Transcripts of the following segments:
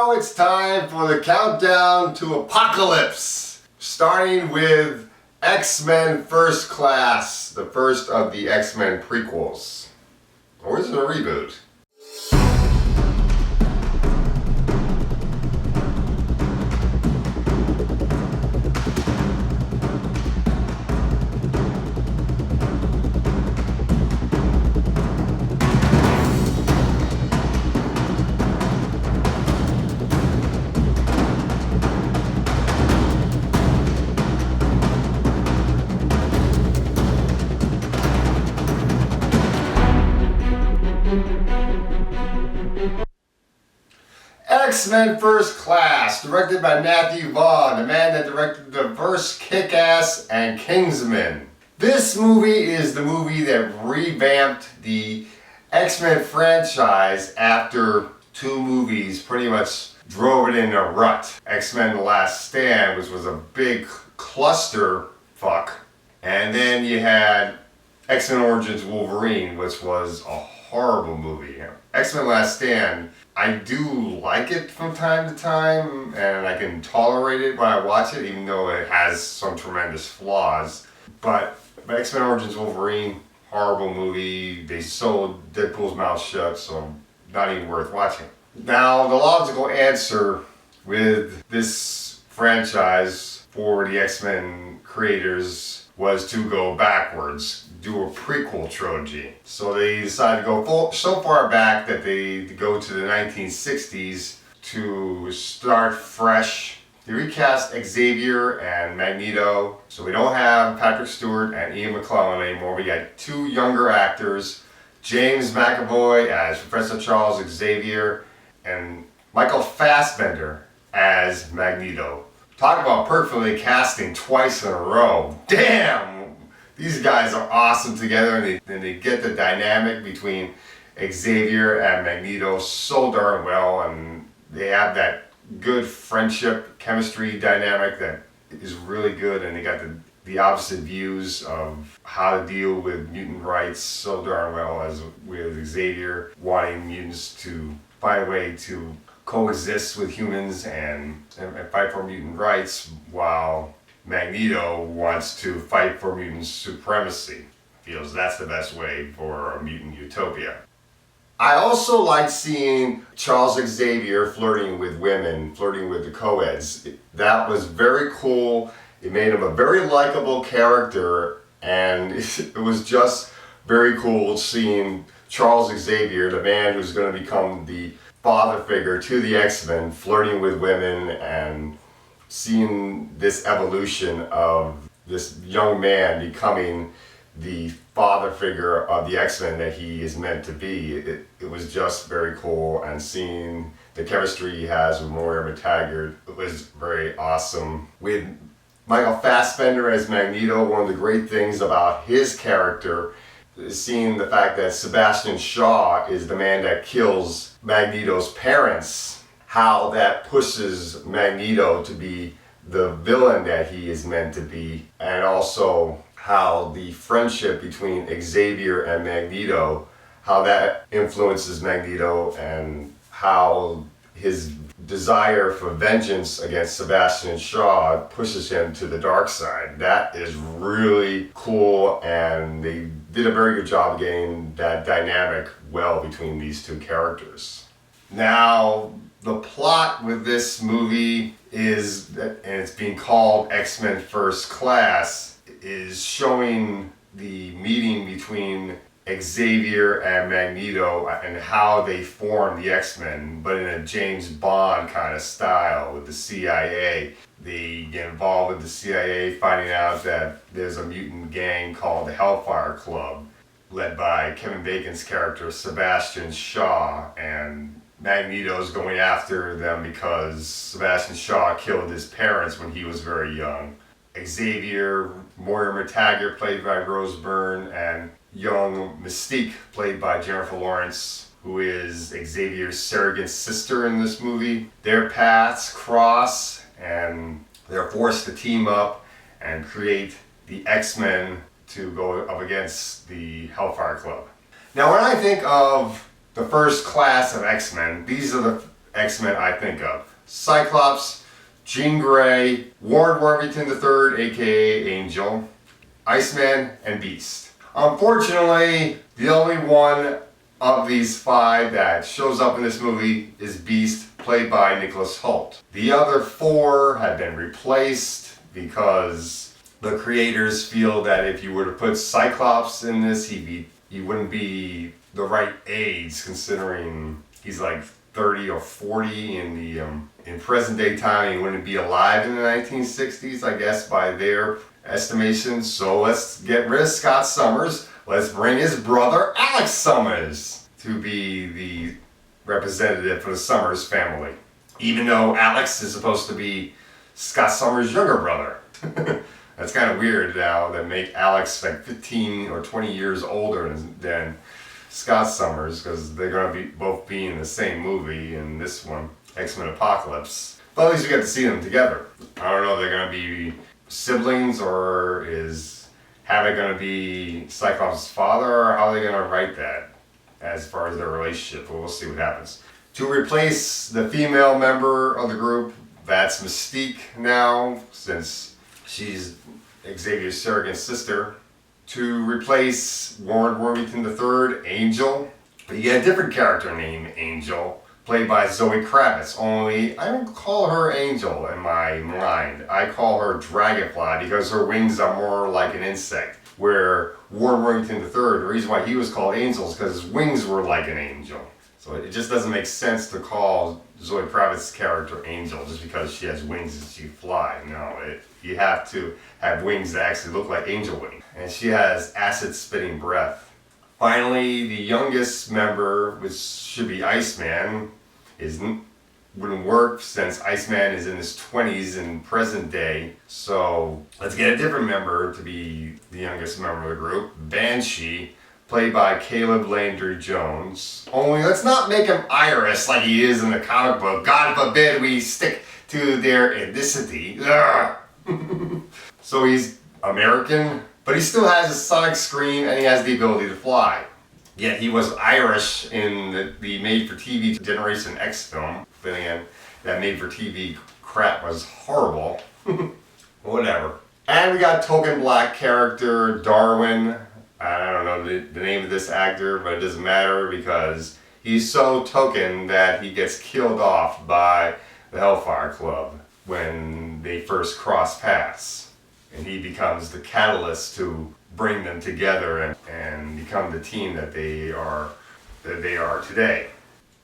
Now it's time for the countdown to Apocalypse, starting with X-Men First Class, the first of the X-Men prequels. Or is it a reboot? X-Men First Class, directed by Matthew Vaughn, the man that directed the first Kick-Ass and Kingsman. This movie is the movie that revamped the X-Men franchise after two movies pretty much drove it in a rut. X-Men The Last Stand, which was a big cluster fuck. And then you had X-Men Origins Wolverine, which was a horrible movie. X-Men Last Stand, I do like it from time to time, and I can tolerate it when I watch it, even though it has some tremendous flaws. But X-Men Origins Wolverine, horrible movie. They sewed Deadpool's mouth shut, so not even worth watching. Now, the logical answer with this franchise for the X-Men creators was to go backwards, do a prequel trilogy. So they decided to go so far back that they go to the 1960s to start fresh. They recast Xavier and Magneto, so we don't have Patrick Stewart and Ian McKellen anymore. We got two younger actors, James McAvoy as Professor Charles Xavier and Michael Fassbender as Magneto. Talk about perfectly casting twice in a row. Damn! These guys are awesome together, and they get the dynamic between Xavier and Magneto so darn well, and they have that good friendship, chemistry dynamic that is really good, and they got the opposite views of how to deal with mutant rights so darn well, as with Xavier wanting mutants to find a way to coexist with humans and fight for mutant rights, while Magneto wants to fight for mutant supremacy. Feels that's the best way for a mutant utopia. I also like seeing Charles Xavier flirting with women, flirting with the co-eds. That was very cool. It made him a very likable character, and it was just very cool seeing Charles Xavier, the man who's going to become the father figure to the X-Men, flirting with women, and seeing this evolution of this young man becoming the father figure of the X-Men that he is meant to be. It was just very cool, and seeing the chemistry he has with Moira McTaggart, it was very awesome. With Michael Fassbender as Magneto, one of the great things about his character is seeing the fact that Sebastian Shaw is the man that kills Magneto's parents, how that pushes Magneto to be the villain that he is meant to be, and also how the friendship between Xavier and Magneto, how that influences Magneto, and how his desire for vengeance against Sebastian Shaw pushes him to the dark side. That is really cool, and they did a very good job of getting that dynamic well between these two characters. Now, the plot with this movie is, and it's being called X-Men First Class, is showing the meeting between Xavier and Magneto and how they form the X-Men, but in a James Bond kind of style with the CIA. They get involved with the CIA, finding out that there's a mutant gang called the Hellfire Club, led by Kevin Bacon's character Sebastian Shaw, and Magneto's going after them because Sebastian Shaw killed his parents when he was very young. Xavier, Moira McTaggart, played by Rose Byrne, and young Mystique, played by Jennifer Lawrence, who is Xavier's surrogate sister in this movie. Their paths cross, and they're forced to team up and create the X-Men to go up against the Hellfire Club. Now, when I think of the first class of X-Men, these are the X-Men I think of. Cyclops, Jean Grey, Warren Worthington III, aka Angel, Iceman, and Beast. Unfortunately, the only one of these 5 that shows up in this movie is Beast, played by Nicholas Hoult. The other 4 have been replaced because the creators feel that if you were to put Cyclops in this, he wouldn't be the right age, considering he's like 30 or 40 in present day time. He wouldn't be alive in the 1960s, I guess, by their estimations. So let's get rid of Scott Summers. Let's bring his brother Alex Summers to be the representative for the Summers family. Even though Alex is supposed to be Scott Summers' younger brother. That's kind of weird now, that make Alex like 15 or 20 years older than Scott Summers, because they're going to both be in the same movie in this one, X-Men Apocalypse. But at least we get to see them together. I don't know if they're going to be siblings, or is Havoc going to be Cyclops' father, or how are they going to write that as far as their relationship? But we'll see what happens. To replace the female member of the group, that's Mystique now, since she's Xavier's surrogate sister. To replace Warren Worthington III, Angel, you get a different character named Angel, played by Zoe Kravitz, only I don't call her Angel in my mind. I call her Dragonfly because her wings are more like an insect, where Warren Worthington III, the reason why he was called Angel is because his wings were like an angel. So it just doesn't make sense to call Zoe Kravitz's character Angel just because she has wings and she fly. No, you have to have wings that actually look like angel wings. And she has acid-spitting breath. Finally, the youngest member, which should be Iceman, wouldn't work since Iceman is in his 20s in present day. So let's get a different member to be the youngest member of the group, Banshee, played by Caleb Landry Jones. Only let's not make him Irish like he is in the comic book. God forbid we stick to their ethnicity. So he's American, but he still has a sonic scream and he has the ability to fly. Yet he was Irish in the made-for-TV Generation X film. But again, that made-for-TV crap was horrible. Whatever. And we got token black character Darwin. I don't know the name of this actor, but it doesn't matter because he's so token that he gets killed off by the Hellfire Club when they first cross paths. And he becomes the catalyst to bring them together and become the team that they are today.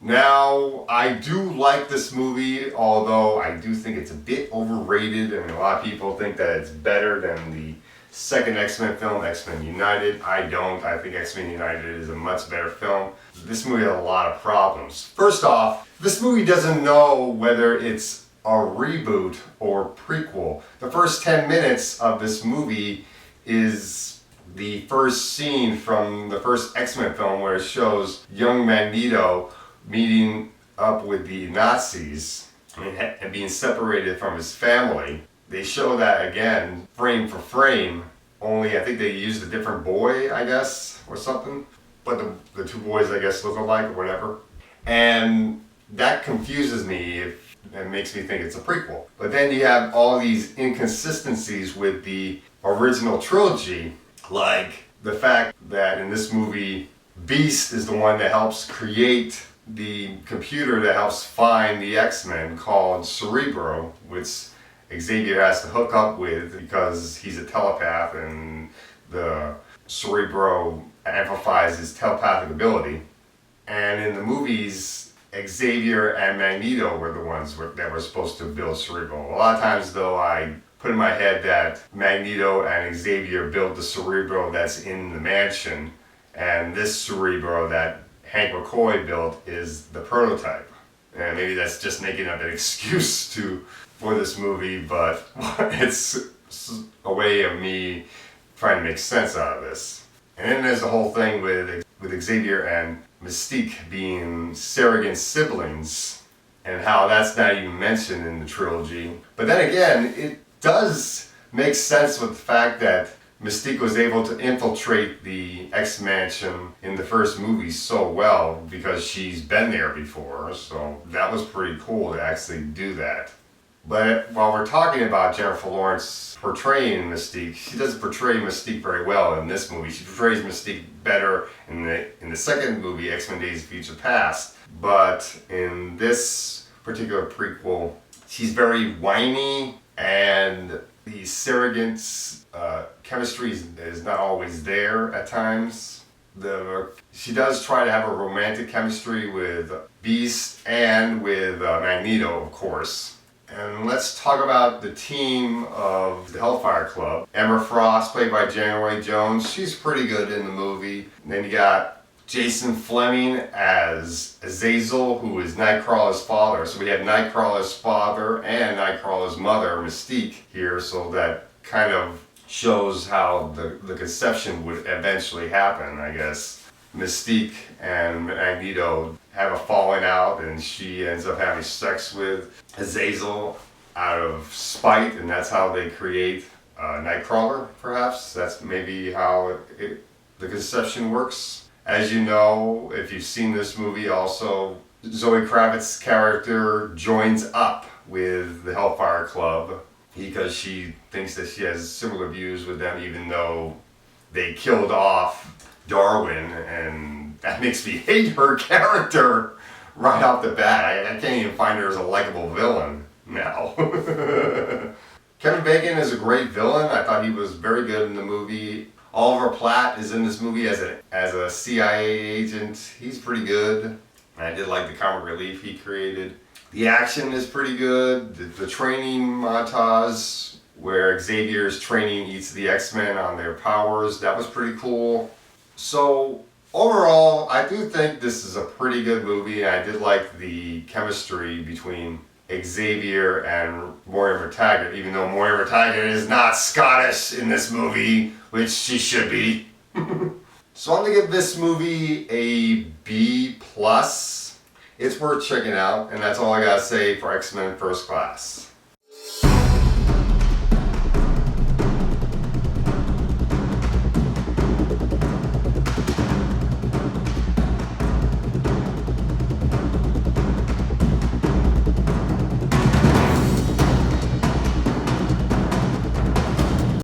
Now, I do like this movie, although I do think it's a bit overrated. I mean, a lot of people think that it's better than the second X-Men film, X-Men United. I don't. I think X-Men United is a much better film. This movie had a lot of problems. First off, this movie doesn't know whether it's a reboot or prequel. The first 10 minutes of this movie is the first scene from the first X-Men film, where it shows young Magneto meeting up with the Nazis and being separated from his family. They show that again, frame for frame, only I think they used a different boy, I guess, or something. But the two boys, I guess, look alike or whatever. And that confuses me and makes me think it's a prequel. But then you have all these inconsistencies with the original trilogy, like the fact that in this movie, Beast is the one that helps create the computer that helps find the X-Men, called Cerebro, which Xavier has to hook up with because he's a telepath, and the Cerebro amplifies his telepathic ability. And in the movies, Xavier and Magneto were the ones that were supposed to build Cerebro. A lot of times, though, I put in my head that Magneto and Xavier built the Cerebro that's in the mansion, and this Cerebro that Hank McCoy built is the prototype. And maybe that's just making up an excuse for this movie, but it's a way of me trying to make sense out of this. And then there's the whole thing with Xavier and Mystique being surrogate siblings, and how that's not even mentioned in the trilogy. But then again, it does make sense with the fact that Mystique was able to infiltrate the X-Mansion in the first movie so well because she's been there before, so that was pretty cool to actually do that. But while we're talking about Jennifer Lawrence portraying Mystique, she doesn't portray Mystique very well in this movie. She portrays Mystique better in the second movie, X-Men Days of Future Past. But in this particular prequel, she's very whiny, and the surrogate's chemistry is not always there at times. She does try to have a romantic chemistry with Beast and with Magneto, of course. And let's talk about the team of the Hellfire Club. Emma Frost, played by January Jones, she's pretty good in the movie. And then you got Jason Fleming as Azazel, who is Nightcrawler's father. So we have Nightcrawler's father and Nightcrawler's mother, Mystique, here. So that kind of shows how the conception would eventually happen, I guess. Mystique and Magneto have a falling out, and she ends up having sex with Azazel out of spite, and that's how they create Nightcrawler, perhaps. That's maybe how the conception works. As you know, if you've seen this movie also, Zoe Kravitz's character joins up with the Hellfire Club because she thinks that she has similar views with them, even though they killed off Darwin, and that makes me hate her character right off the bat. I can't even find her as a likable villain now. Kevin Bacon is a great villain. I thought he was very good in the movie. Oliver Platt is in this movie as a CIA agent. He's pretty good. I did like the comic relief he created. The action is pretty good. The training montage where Xavier is training each of the X-Men on their powers, that was pretty cool. So overall, I do think this is a pretty good movie. I did like the chemistry between Xavier and Moira McTaggart, even though Moira McTaggart is not Scottish in this movie, which she should be. So I'm gonna give this movie a B+. It's worth checking out, and that's all I gotta say for X-Men First Class.